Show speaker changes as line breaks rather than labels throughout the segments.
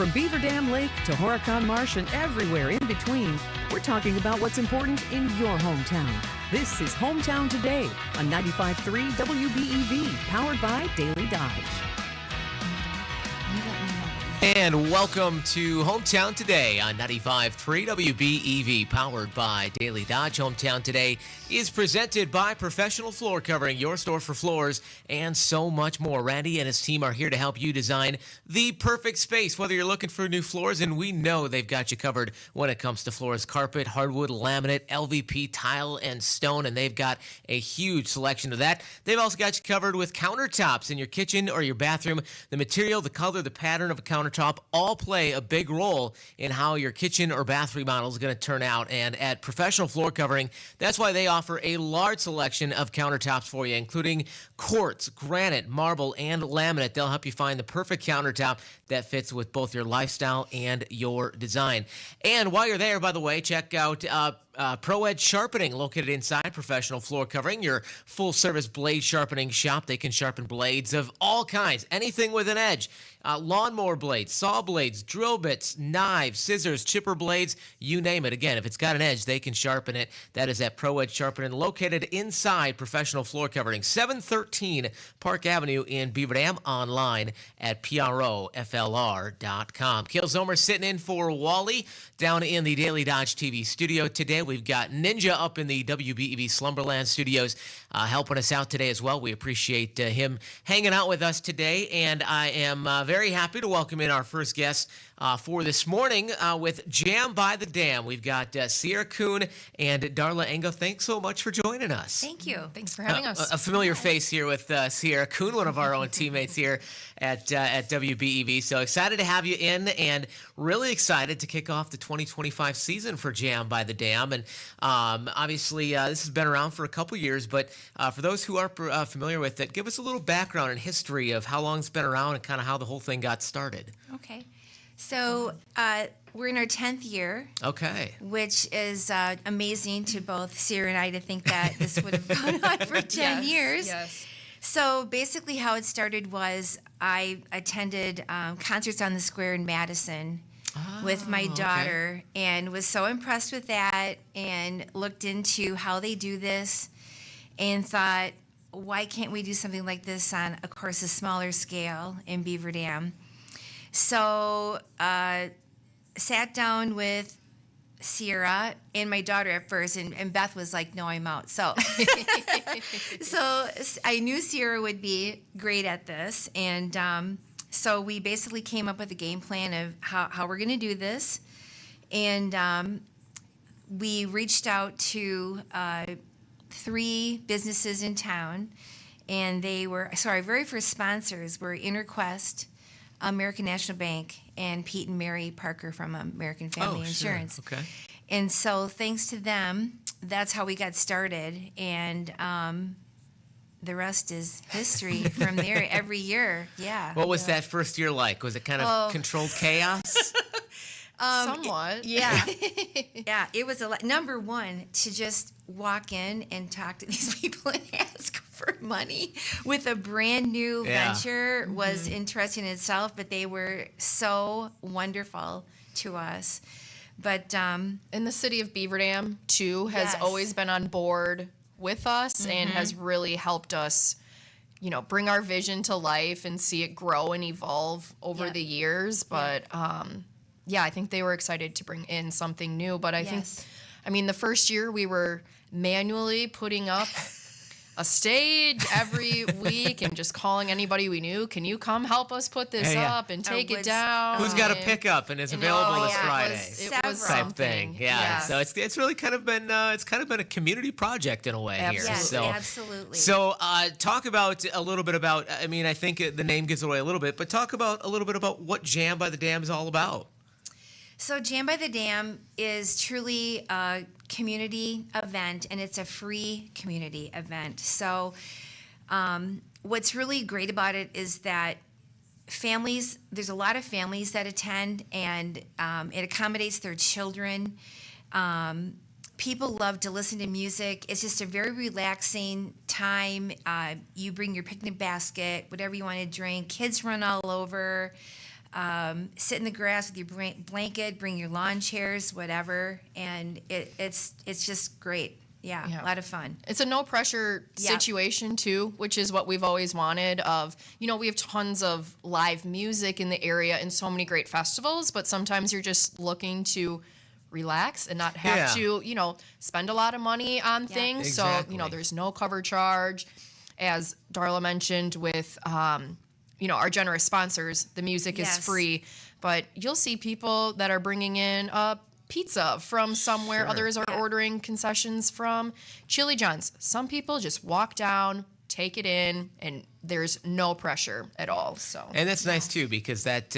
From Beaver Dam Lake to Horicon Marsh and everywhere in between, we're talking about what's important in your hometown. This is Hometown Today on 95.3 WBEV, powered by Daily Dodge.
And welcome to Hometown Today on 95.3 WBEV, powered by Daily Dodge. Hometown Today is presented by Professional Floor Covering, your store for floors and so much more. Randy and his team are here to help you design the perfect space, whether you're looking for new floors, and we know they've got you covered when it comes to floors, carpet, hardwood, laminate, LVP, tile, and stone, and they've got a huge selection of that. They've also got you covered with countertops in your kitchen or your bathroom. The material, the color, the pattern of a countertop all play a big role in how your kitchen or bath remodel is going to turn out. And at Professional Floor Covering, that's why they offer a large selection of countertops for you, including quartz, granite, marble, and laminate. They'll help you find the perfect countertop that fits with both your lifestyle and your design. And while you're there, by the way, check out Pro Edge Sharpening, located inside Professional Floor Covering, your full-service blade sharpening shop. They can sharpen blades of all kinds, anything with an edge. Lawnmower blades, saw blades, drill bits, knives, scissors, chipper blades, you name it. Again, if it's got an edge, they can sharpen it. That is at Pro Edge Sharpening, located inside Professional Floor Covering, 713 Park Avenue in Beaver Dam, online at PROFLR.com. Kale Zomer sitting in for Wally down in the Daily Dodge TV studio today. We've got Ninja up in the WBEV Slumberland studios helping us out today as well. We appreciate him hanging out with us today, and I am very happy to welcome in our first guest for this morning with Jam by the Dam. We've got Sierra Kuhn and Darla Engo. Thanks so much for joining us.
Thank you. Thanks for having us.
A familiar face here with Sierra Kuhn, one of our own teammates here at WBEV. So excited to have you in, and really excited to kick off the 2025 season for Jam by the Dam. And obviously, this has been around for a couple years, but for those who aren't familiar with it, give us a little background and history of how long it's been around and kind of how the whole thing got started.
Okay. So we're in our 10th year.
Okay.
Which is amazing to both Sierra and I to think that this would have gone on for 10 years.
Yes.
So basically how it started was I attended concerts on the square in Madison with my daughter, and was so impressed with that and looked into how they do this and thought, why can't we do something like this on, of course, a smaller scale in Beaver Dam? So sat down with Sierra and my daughter at first, and Beth was like, no, I'm out. So so I knew Sierra would be great at this, and so we basically came up with a game plan of how we're going to do this, and we reached out to 3 businesses in town, and they were, so our very first sponsors were Interquest, American National Bank, and Pete and Mary Parker from American Family Insurance.
Sure. Okay.
And so thanks to them, that's how we got started, and the rest is history from there every year. Yeah.
What was that first year like? Was it kind of controlled chaos?
Somewhat.
Yeah. Yeah, it was a lot. Number one, to just walk in and talk to these people and ask for money with a brand new venture was interesting in itself, but they were so wonderful to us. But
and the city of Beaver Dam, too, has always been on board with us and has really helped us, you know, bring our vision to life and see it grow and evolve over the years. But yeah, I think they were excited to bring in something new. But I think, I mean, the first year we were manually putting up a stage every week and just calling anybody we knew, can you come help us put this up and take it down?
Who's got a pickup and is available this Friday?
It was
type
something.
thing. Yeah. So it's really kind of been a community project in a way here.
yes,
So,
absolutely.
So talk about a little bit about. I mean, I think the name gives away a little bit, but talk about a little bit about what Jam by the Dam is all about.
So Jam by the Dam is truly a community event, and it's a free community event. So what's really great about it is that families, there's a lot of families that attend, and it accommodates their children. People love to listen to music. It's just a very relaxing time. You bring your picnic basket, whatever you want to drink. Kids run all over. Sit in the grass with your blanket, bring your lawn chairs, whatever, and it's just great. Yeah, a lot of fun.
It's a no pressure situation too, which is what we've always wanted. We have tons of live music in the area and so many great festivals, but sometimes you're just looking to relax and not have to, spend a lot of money on things.
Exactly.
So, there's no cover charge. As Darla mentioned with, our generous sponsors, the music is free, but you'll see people that are bringing in pizza from somewhere. Others are ordering concessions from Chili John's. Some people just walk down, take it in, and there's no pressure at all. So,
and that's nice too, because that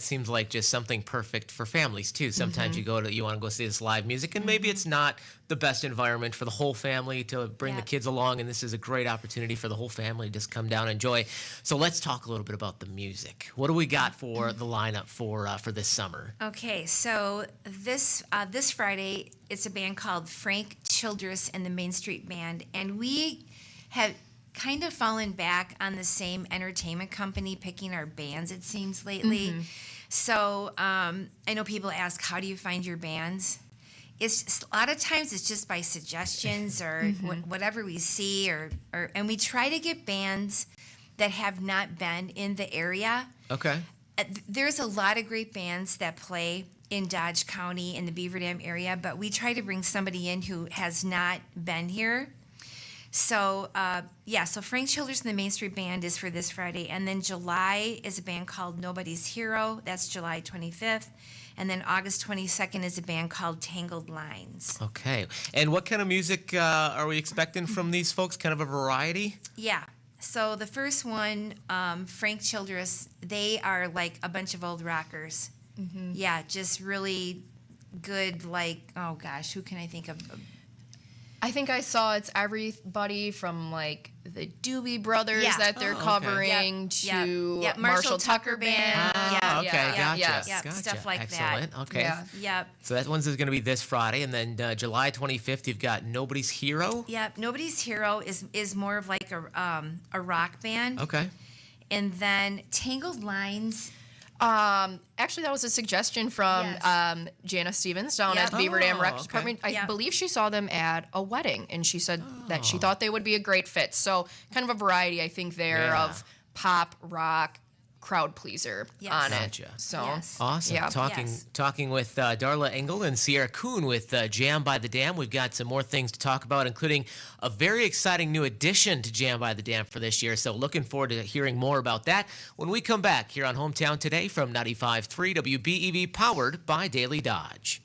seems like just something perfect for families too. Sometimes you want to go see this live music, and maybe it's not the best environment for the whole family to bring the kids along, and this is a great opportunity for the whole family to just come down and enjoy. So let's talk a little bit about the music. What do we got for the lineup for this summer?
Okay, so this Friday, it's a band called Frank Childress and the Main Street Band, and we have kind of fallen back on the same entertainment company picking our bands, it seems, lately. So I know people ask, how do you find your bands? It's just, a lot of times it's just by suggestions or whatever we see, and we try to get bands that have not been in the area.
Okay.
There's a lot of great bands that play in Dodge County, in the Beaver Dam area, but we try to bring somebody in who has not been here. So, so Frank Childress and the Main Street Band is for this Friday. And then July is a band called Nobody's Hero. That's July 25th. And then August 22nd is a band called Tangled Lines.
Okay. And what kind of music are we expecting from these folks? Kind of a variety?
Yeah. So the first one, Frank Childress, they are like a bunch of old rockers. Yeah, just really good, who can I think of?
I think I saw it's everybody from like the Doobie Brothers that they're covering to Marshall Tucker Band.
Gotcha.
Stuff like
Excellent.
that.
Okay.
Yep.
So that one's going to be this Friday, and then July 25th, you've got Nobody's Hero.
Yep. Nobody's Hero is more of like a rock band.
Okay.
And then Tangled Lines.
Actually, that was a suggestion from Jana Stevens down at the Beaver Dam Rec Department. I believe she saw them at a wedding, and she said that she thought they would be a great fit. So kind of a variety, I think, there of pop, rock, crowd pleaser on it. So
awesome.
Yeah.
Talking with Darla Engel and Sierra Kuhn with Jam by the Dam. We've got some more things to talk about, including a very exciting new addition to Jam by the Dam for this year. So looking forward to hearing more about that when we come back here on Hometown Today from 95.3 WBEV, powered by Daily Dodge.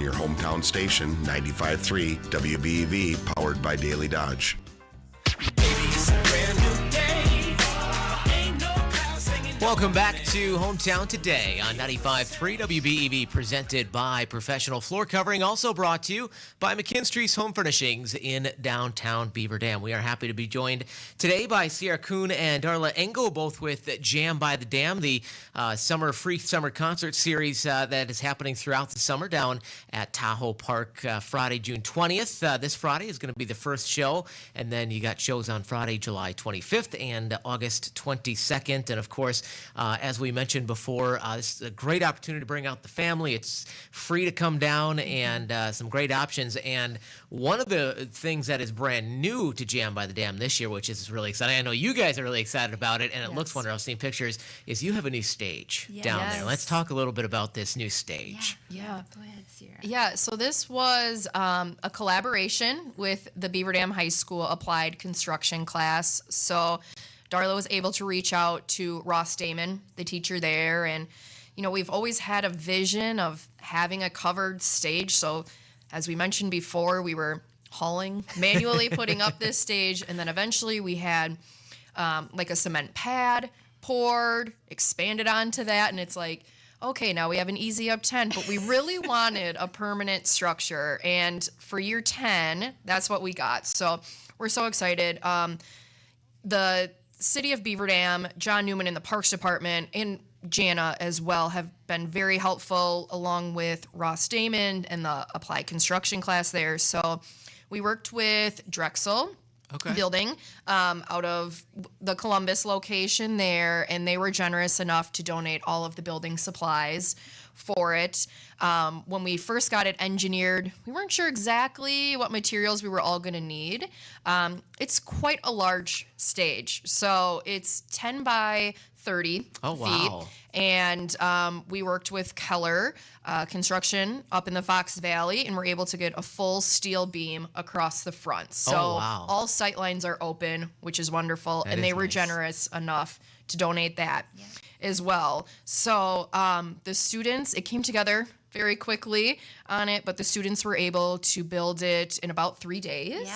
on your hometown station, 95.3 WBEV, powered by Daily Dodge.
Welcome back to Hometown Today on 95.3 WBEV, presented by Professional Floor Covering, also brought to you by McKinstry's Home Furnishings in downtown Beaver Dam. We are happy to be joined today by Sierra Kuhn and Darla Engel, both with Jam by the Dam, the free summer concert series that is happening throughout the summer down at Tahoe Park Friday, June 20th. This Friday is going to be the first show, and then you got shows on Friday, July 25th and August 22nd, and of course, as we mentioned before, this is a great opportunity to bring out the family. It's free to come down and some great options. And one of the things that is brand new to Jam by the Dam this year, which is really exciting, I know you guys are really excited about it, and it looks wonderful. I've seen pictures, is you have a new stage down there. Let's talk a little bit about this new stage.
Yeah.
Go ahead, Sierra.
Yeah, so this was a collaboration with the Beaver Dam High School Applied Construction class. So Darla was able to reach out to Ross Damon, the teacher there, and we've always had a vision of having a covered stage. So as we mentioned before, we were manually putting up this stage, and then eventually we had like a cement pad poured, expanded onto that, and it's like, okay, now we have an easy up 10, but we really wanted a permanent structure, and for year 10, that's what we got. So we're so excited. The City of Beaver Dam, John Newman in the Parks Department, and Jana as well have been very helpful, along with Ross Damon and the Applied Construction class there. So we worked with Drexel Building out of the Columbus location there, and they were generous enough to donate all of the building supplies for it. When we first got it engineered, we weren't sure exactly what materials we were all going to need. It's quite a large stage. So it's 10 by 30 feet. And we worked with Keller Construction up in the Fox Valley, and we're able to get a full steel beam across the front. So all sight lines are open, which is wonderful. And they were generous enough to donate that as well. So the students, it came together very quickly on it, but the students were able to build it in about 3 days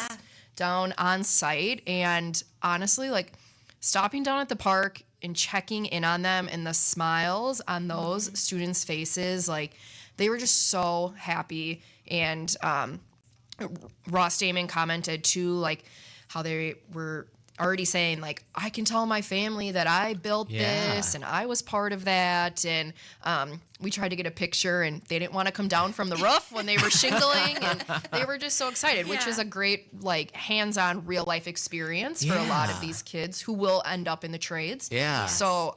down on site. And honestly, like stopping down at the park and checking in on them and the smiles on those students' faces, like they were just so happy. And Ross Damon commented too, like how they were already saying, like, I can tell my family that I built this and I was part of that. And we tried to get a picture, and they didn't want to come down from the roof when they were shingling, and they were just so excited, which is a great, like, hands-on real-life experience for a lot of these kids who will end up in the trades. So,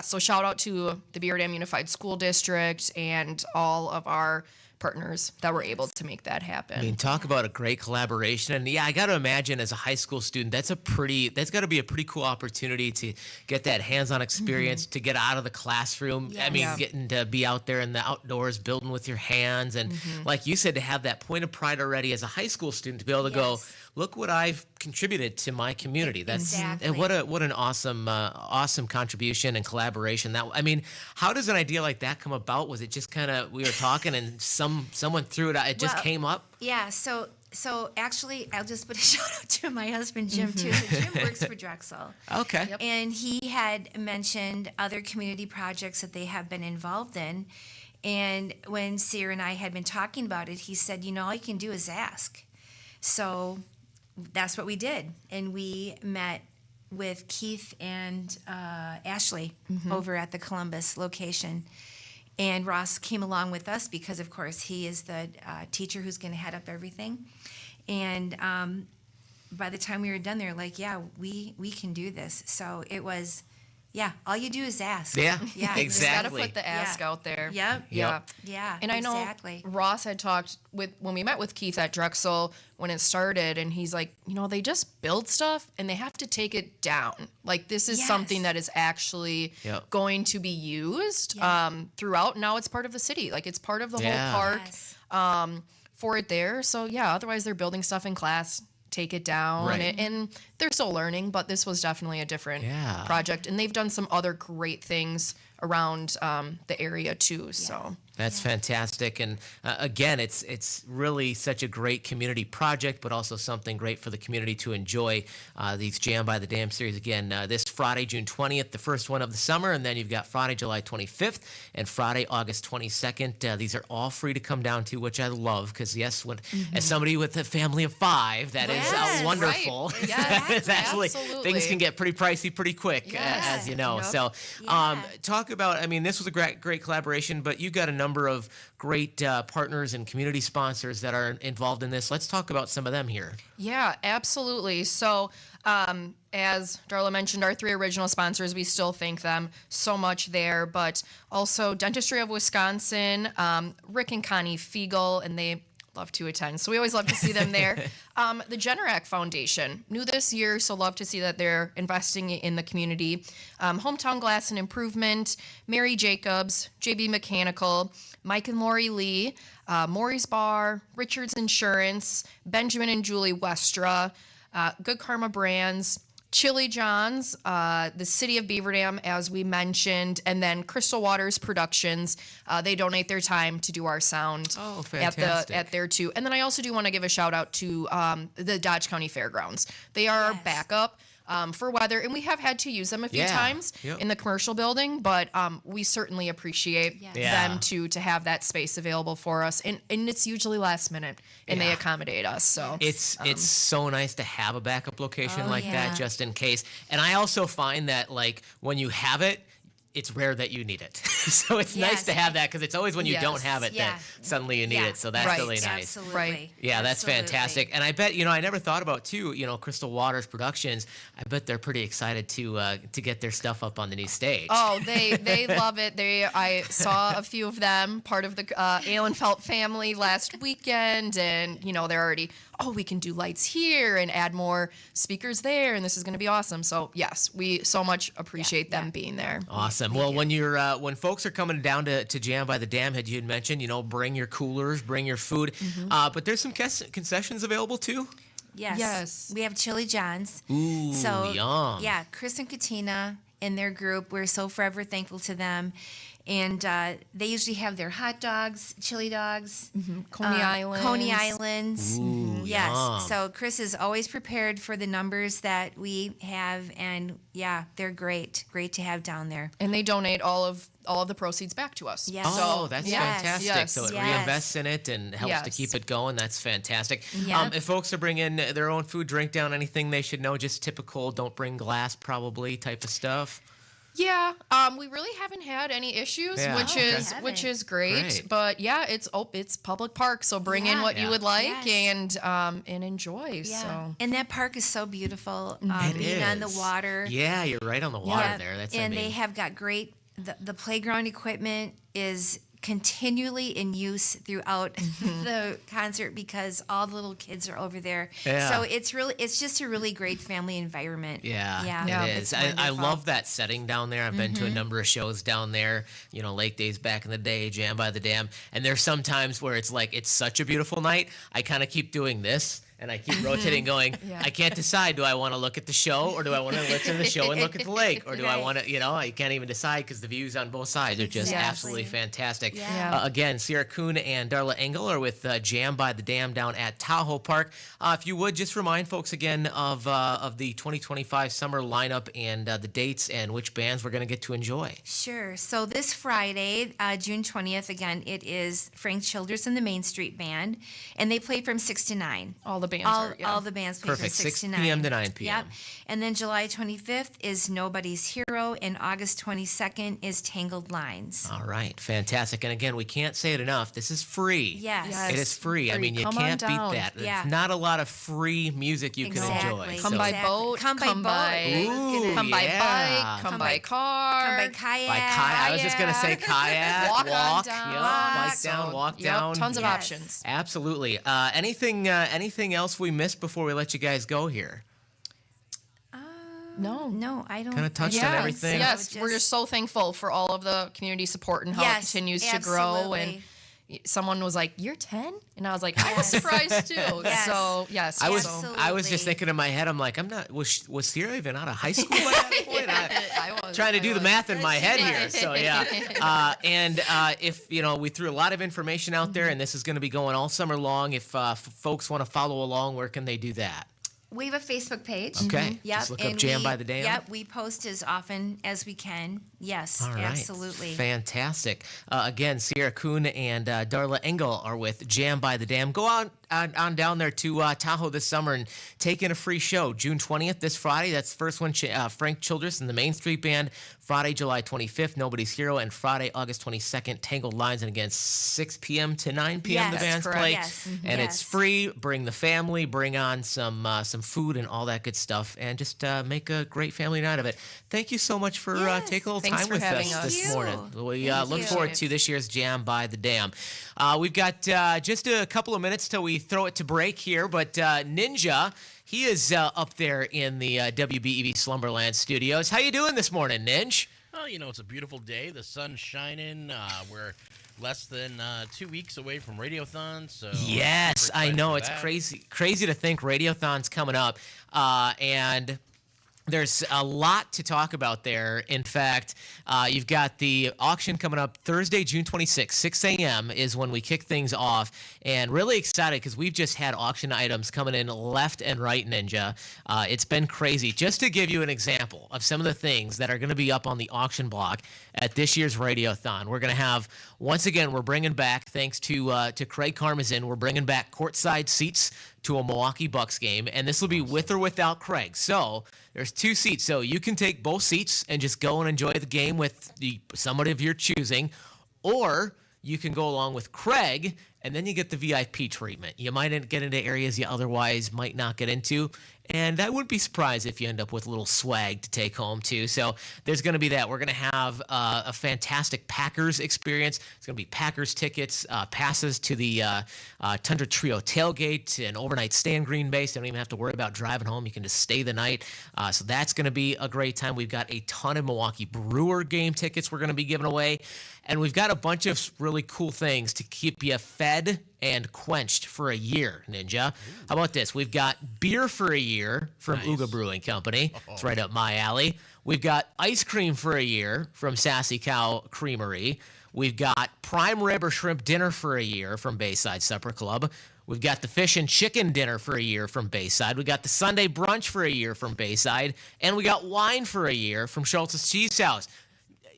so shout out to the Beaver Dam Unified School District and all of our partners that were able to make that happen.
I mean, talk about a great collaboration. And I got to imagine as a high school student, that's got to be a pretty cool opportunity to get that hands-on experience, to get out of the classroom. I mean, getting to be out there in the outdoors, building with your hands. And like you said, to have that point of pride already as a high school student, to be able to go, look what I've contributed to my community. That's and what an awesome contribution and collaboration. That, I mean, how does an idea like that come about? Was it just kind of, we were talking and someone threw it out, it just came up?
Yeah, so actually, I'll just put a shout out to my husband, Jim, too. Jim works for Drexel.
Okay.
And he had mentioned other community projects that they have been involved in. And when Sierra and I had been talking about it, he said, all you can do is ask. So that's what we did. And we met with Keith and Ashley over at the Columbus location. And Ross came along with us because, of course, he is the teacher who's going to head up everything. And by the time we were done, they're like, we can do this. So it was, all you do is ask.
Yeah,
exactly.
You just got to put the ask out there.
Yep.
Yeah. And I know
exactly.
Ross had talked when we met with Keith at Drexel when it started, and he's like, they just build stuff and they have to take it down. Like, this is something that is actually going to be used throughout. Now it's part of the city. Like, it's part of the whole park for it there. So, otherwise they're building stuff in class, take it down, and they're still learning, but this was definitely a different project. And they've done some other great things around the area too. So.
That's fantastic. And again, it's really such a great community project, but also something great for the community to enjoy. These Jam by the Dam series again this Friday, June 20th, the first one of the summer. And then you've got Friday, July 25th and Friday, August 22nd. These are all free to come down to, which I love because, yes, as somebody with a family of 5, that is wonderful.
Right. Yes,
It's actually,
absolutely.
things can get pretty pricey pretty quick, as you know.
Yep.
So talk about, I mean, this was a great collaboration, but you've got a number of great partners and community sponsors that are involved in this. Let's talk about some of them here.
Yeah, absolutely. So, as Darla mentioned, our 3 original sponsors, we still thank them so much there, but also Dentistry of Wisconsin, Rick and Connie Fiegel, and they love to attend. So we always love to see them there. The Generac Foundation, new this year, so love to see that they're investing in the community. Hometown Glass and Improvement, Mary Jacobs, JB Mechanical, Mike and Lori Lee, Maury's Bar, Richards Insurance, Benjamin and Julie Westra, Good Karma Brands, Chili John's, the City of Beaver Dam, as we mentioned, and then Crystal Waters Productions. They donate their time to do our sound at there too. And then I also do want to give a shout out to the Dodge County Fairgrounds. They are our backup. For weather, and we have had to use them a few times in the commercial building, but we certainly appreciate them to have that space available for us, and it's usually last minute, and they accommodate us. So
it's so nice to have a backup location like that just in case. And I also find that like when you have it, it's rare that you need it. So it's nice to have that because it's always when you don't have it that suddenly you need it. So that's really nice.
Absolutely.
Right.
Yeah, that's fantastic. And I bet, I never thought about too, Crystal Waters Productions, I bet they're pretty excited to get their stuff up on the new stage.
Oh, they love it. I saw a few of them, part of the Ahlenfeld family last weekend, and they're already, we can do lights here and add more speakers there, and this is going to be awesome. So yes, we so much appreciate them being there.
Awesome. Well, when folks are coming down to Jam by the Dam, had you had mentioned, bring your coolers, bring your food, but there's some concessions available too.
Yes. We have Chili John's.
Ooh,
so,
yum.
Yeah, Chris and Katina and their group, we're so forever thankful to them. And they usually have their hot dogs, chili dogs,
Coney Islands.
Coney Islands.
Ooh,
yes.
yum.
So Chris is always prepared for the numbers that we have, and they're great to have down there.
And they donate all of the proceeds back to us.
Yes.
Oh, that's fantastic.
Yes.
So it reinvests in it and helps to keep it going. That's fantastic.
Yeah.
If folks are bringing their own food, drink down, anything they should know, just typical, don't bring glass probably type of stuff.
Yeah, we really haven't had any issues,
Yeah.
which is great. But it's public park, so bring in what you would like and enjoy.
Yeah.
So
And that park is so beautiful.
It
Being on the
is.
the
Yeah, you're right on the water there. That's
and they have got great. The playground equipment is continually in use throughout the concert because all the little kids are over there.
Yeah.
So it's just a really great family environment.
Yeah, it is. I
wonderful.
love that setting down there. I've been to a number of shows down there, Lake Days back in the day, Jam by the Dam. And there's some times where it's like, it's such a beautiful night. I kind of keep doing this. And I keep rotating going, I can't decide, do I want to look at the show or do I want to listen to the show and look at the lake? Or do I want to, I can't even decide because the views on both sides are just absolutely fantastic.
Yeah.
Again, Sierra Kuhn and Darla Engel are with Jam by the Dam down at Tahoe Park. If you would, just remind folks again of the 2025 summer lineup and the dates and which bands we're going to get to enjoy.
Sure. So this Friday, June 20th, again, it is Frank Childers and the Main Street Band, and they play from 6 to 9.
all the bands
All the bands play
Perfect.
from 6 to 9.
6 p.m. to 9 p.m.
Yep. And then July 25th is Nobody's Hero, and August 22nd is Tangled Lines.
All right, fantastic. And again, we can't say it enough. This is free.
Yes.
It is free. I mean, you
Come on
can't beat
down.
that.
Yeah.
It's not a lot of free music you can enjoy.
Come by boat,
Come by boat.
Ooh,
come by
yeah.
bike, come by car,
Come by kayak.
By kayak. I was just going to say kayak,
Walk on
walk,
down.
yep, bike down, walk down.
Tons of
Yes.
options.
Absolutely. Anything else we missed before we let you guys go here?
No, I don't.
Kinda touched on everything.
Yes, we're just so thankful for all of the community support and how it continues to grow. And someone was like, "You're 10?" And I was like, I was surprised too.
Yes.
So yes,
I was
Absolutely.
just thinking in my head, I'm like, I'm not. Was Sierra even out of high school at that point? Trying to do the math in my head here. So yeah, and if we threw a lot of information out there, and this is going to be going all summer long. If folks want to follow along, where can they do that?
We have a Facebook page.
Okay.
Yep.
Just look up Jam by the Dam.
Yep. We post as often as we can. Yes.
All right.
Absolutely.
Fantastic. Again, Sierra Kuhn and Darla Engel are with Jam by the Dam. Go on down there to Tahoe this summer and take in a free show. June 20th, this Friday. That's the first one. Frank Childress and the Main Street Band. Friday, July 25th, Nobody's Hero. And Friday, August 22nd, Tangled Lines. And again, 6 p.m. to 9 p.m.
Yes,
the band's
correct.
play.
Yes.
And
Yes.
it's free. Bring the family. Bring on some food and all that good stuff. And just make a great family night of it. Thank you so much for
Yes.
taking a little
Thanks
time
for
with
having
us
us.
this
Thank you.
morning. We
Thank
look
you.
forward to this year's Jam by the Dam. We've got just a couple of minutes till we throw it to break here, but Ninja, he is up there in the WBEV Slumberland studios. How you doing this morning, Ninja?
Well, it's a beautiful day. The sun's shining. We're less than 2 weeks away from Radiothon, so
Yes,
super
I
excited
know.
for
It's
that.
crazy to think Radiothon's coming up, and there's a lot to talk about there. In fact, you've got the auction coming up Thursday, June 26th, 6 a.m. is when we kick things off. And really excited because we've just had auction items coming in left and right, Ninja. It's been crazy. Just to give you an example of some of the things that are going to be up on the auction block at this year's Radiothon, we're going to have, once again, we're bringing back, thanks to Craig Karmazin, we're bringing back courtside seats to a Milwaukee Bucks game, and this will be with or without Craig. So there's 2 seats, so you can take both seats and just go and enjoy the game with somebody of your choosing, or you can go along with Craig, and then you get the VIP treatment. You might get into areas you otherwise might not get into, and I wouldn't be surprised if you end up with a little swag to take home too. So there's going to be that. We're going to have a fantastic Packers experience. It's going to be Packers tickets, passes to the Tundra Trio tailgate, an overnight stay in Green Bay. So you don't even have to worry about driving home. You can just stay the night. So that's going to be a great time. We've got a ton of Milwaukee Brewer game tickets we're going to be giving away. And we've got a bunch of really cool things to keep you fed and quenched for a year, Ninja. How about this? We've got beer for a year from
Nice.
Uga Brewing Company. It's right up my alley. We've got ice cream for a year from Sassy Cow Creamery. We've got prime rib or shrimp dinner for a year from Bayside Supper Club. We've got the fish and chicken dinner for a year from Bayside. We got the Sunday brunch for a year from Bayside. And we got wine for a year from Schultz's Cheese House.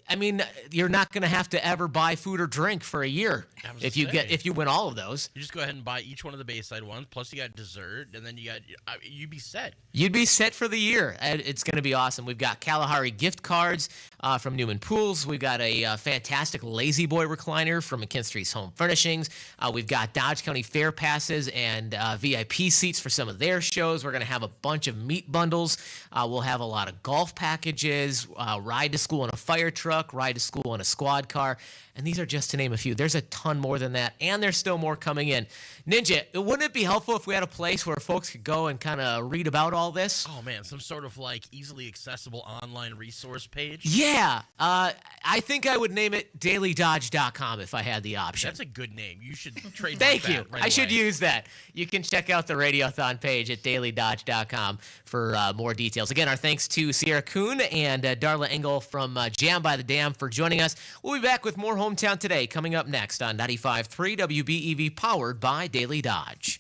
I mean, you're not going to have to ever buy food or drink for a year
I was
if
gonna say.
you win all of those.
You just go ahead and buy each one of the Bayside ones, plus you got dessert, and then you'd be set.
You'd be set for the year. It's going to be awesome. We've got Kalahari gift cards from Newman Pools. We've got a fantastic Lazy Boy recliner from McKinstry's Home Furnishings. We've got Dodge County Fair passes and VIP seats for some of their shows. We're going to have a bunch of meat bundles. We'll have a lot of golf packages, ride to school in a fire truck, ride to school in a squad car. And these are just to name a few. There's a ton more than that, and there's still more coming in. Ninja, wouldn't it be helpful if we had a place where folks could go and kind of read about all this?
Oh man, some sort of easily accessible online resource page.
Yeah, I think I would name it DailyDodge.com if I had the option.
That's a good name. You should trademark
Thank you.
that right
I should
away.
use that. You can check out the Radiothon page at DailyDodge.com for more details. Again, our thanks to Sierra Kuhn and Darla Engel from Jam by the Dam for joining us. We'll be back with more Hometown Today coming up next on 95.3 WBEV, powered by Daily Dodge.